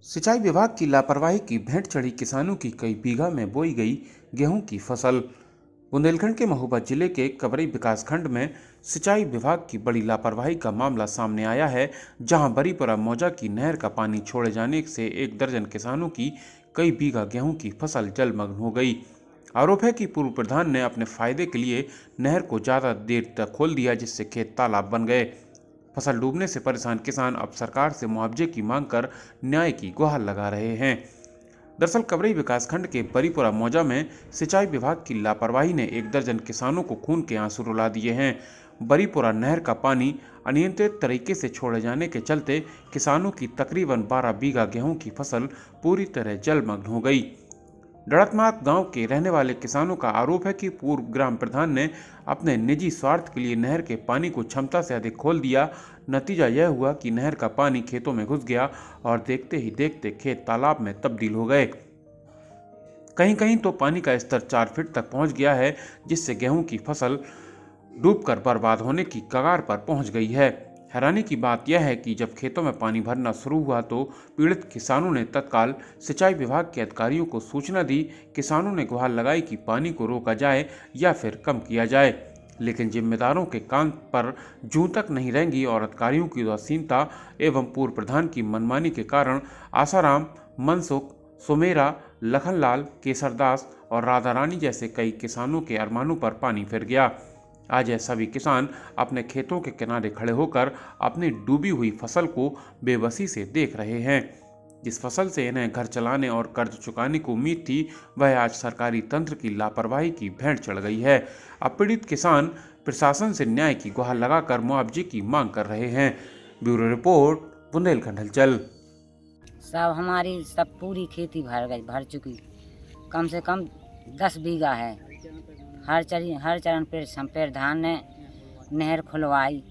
सिंचाई विभाग की लापरवाही की भेंट चढ़ी किसानों की कई बीघा में बोई गई गेहूं की फसल। बुंदेलखंड के महोबा जिले के कवरई विकासखंड में सिंचाई विभाग की बड़ी लापरवाही का मामला सामने आया है, जहां बरीपुरा मौजा की नहर का पानी छोड़े जाने से एक दर्जन किसानों की कई बीघा गेहूं की फसल जलमग्न हो गई। आरोप है कि पूर्व प्रधान ने अपने फायदे के लिए नहर को ज्यादा देर तक खोल दिया, जिससे खेत तालाब बन गए। फसल डूबने से परेशान किसान अब सरकार से मुआवजे की मांग कर न्याय की गुहार लगा रहे हैं। दरअसल कवरई विकासखंड के बरीपुरा मौजा में सिंचाई विभाग की लापरवाही ने एक दर्जन किसानों को खून के आंसू रुला दिए हैं। बरीपुरा नहर का पानी अनियंत्रित तरीके से छोड़े जाने के चलते किसानों की तकरीबन 12 बीघा गेहूं की फसल पूरी तरह जलमग्न हो गई। डड़कनाथ गांव के रहने वाले किसानों का आरोप है कि पूर्व ग्राम प्रधान ने अपने निजी स्वार्थ के लिए नहर के पानी को क्षमता से अधिक खोल दिया। नतीजा यह हुआ कि नहर का पानी खेतों में घुस गया और देखते ही देखते खेत तालाब में तब्दील हो गए। कहीं कहीं तो पानी का स्तर 4 फीट तक पहुंच गया है, जिससे गेहूं की फसल डूबकर बर्बाद होने की कगार पर पहुंच गई है। हैरानी की बात यह है कि जब खेतों में पानी भरना शुरू हुआ तो पीड़ित किसानों ने तत्काल सिंचाई विभाग के अधिकारियों को सूचना दी। किसानों ने गुहार लगाई कि पानी को रोका जाए या फिर कम किया जाए, लेकिन जिम्मेदारों के कान पर जूं तक नहीं रेंगी और अधिकारियों की उदासीनता एवं पूर्व प्रधान की मनमानी के कारण आसाराम, मनसुख, सुमेरा, लखनलाल, केसरदास और राधा रानी जैसे कई किसानों के अरमानों पर पानी फिर गया। आज यह सभी किसान अपने खेतों के किनारे खड़े होकर अपनी डूबी हुई फसल को बेबसी से देख रहे हैं। जिस फसल से इन्हें घर चलाने और कर्ज चुकाने की उम्मीद थी, वह आज सरकारी तंत्र की लापरवाही की भेंट चढ़ गई है। अब पीड़ित किसान प्रशासन से न्याय की गुहार लगाकर मुआवजे की मांग कर रहे हैं। ब्यूरो रिपोर्ट, बुंदेलखंड हलचल। सब हमारी सब पूरी खेती भर चुकी, कम से कम 10 बीघा है। हर चरण पे प्रधान ने नहर खुलवाई,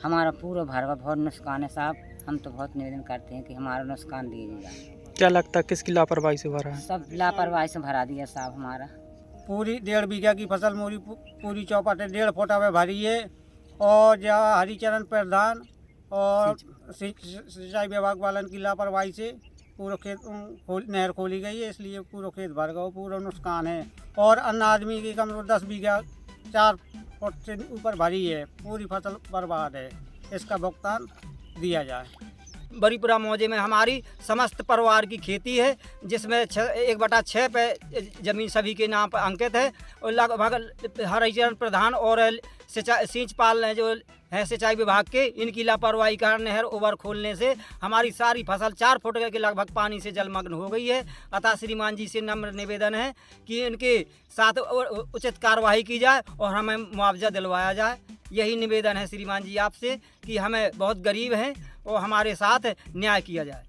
हमारा पूरा भर का बहुत नुकसान है साहब। हम तो बहुत निवेदन करते हैं कि हमारा नुकसान दीजिएगा। क्या लगता है किसकी लापरवाही से भरा है? सब लापरवाही से भरा दिया साहब। हमारा पूरी 1.5 बीघा की फसल मोरी पूरी चौपट 1.5 फुट में भरी है। और जहाँ हरिचरण प्रधान और सिंचाई विभाग वालन की लापरवाही से पूरा खेत नहर खोली गई है, इसलिए पूरा खेत भर गया, पूरा नुकसान है। और अन्य आदमी की कम 10 बीघा 4 फुट से ऊपर भरी है, पूरी फसल बर्बाद है। इसका भुगतान दिया जाए। बरीपुरा मौजे में हमारी समस्त परिवार की खेती है, जिसमें 1/6 पे ज़मीन सभी के नाम पर अंकित है। और लगभग हरिचरण प्रधान और सिंचपाल जो है सिंचाई विभाग के, इनकी लापरवाही का नहर ओवर खोलने से हमारी सारी फसल 4 फुट के लगभग पानी से जलमग्न हो गई है। अतः श्रीमान जी से नम्र निवेदन है कि इनके साथ उचित कार्रवाई की जाए और हमें मुआवजा दिलवाया जाए। यही निवेदन है श्रीमान जी आपसे कि हमें बहुत गरीब हैं और हमारे साथ न्याय किया जाए।